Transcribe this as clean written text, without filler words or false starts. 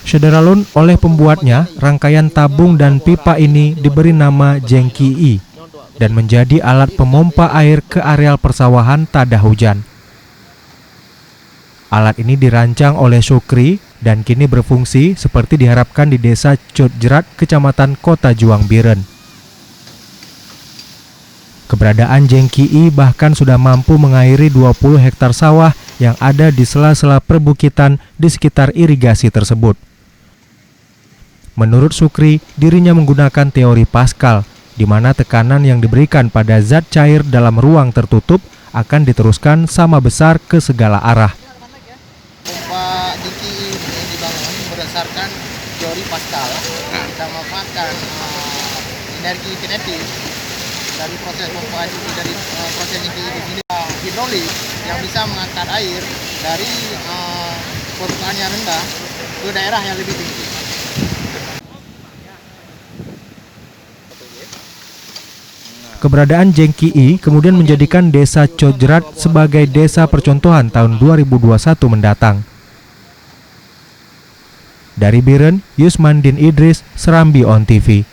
Sederalun oleh pembuatnya, rangkaian tabung dan pipa ini diberi nama Jengki-i dan menjadi alat pemompa air ke areal persawahan tada hujan. Alat ini dirancang oleh Sukri dan kini berfungsi seperti diharapkan di Desa Cotjerat, Kecamatan Kota Juang Biren. Keberadaan Jengki-i bahkan sudah mampu mengairi 20 hektar sawah yang ada di sela-sela perbukitan di sekitar irigasi tersebut. Menurut Sukri, dirinya menggunakan teori Pascal, di mana tekanan yang diberikan pada zat cair dalam ruang tertutup akan diteruskan sama besar ke segala arah. Pompa Jengki-i yang dibangun berdasarkan teori Pascal. Kita memanfaatkan energi kinetik dari proses pompa Jengki, dari proses Jengki di sini hidrolik yang bisa mengangkat air dari permukaan yang rendah ke daerah yang lebih tinggi. Keberadaan Jengki-i kemudian menjadikan Desa Cotjerat sebagai desa percontohan tahun 2021 mendatang. Dari Biren, Yusmandin Idris, Serambi On TV.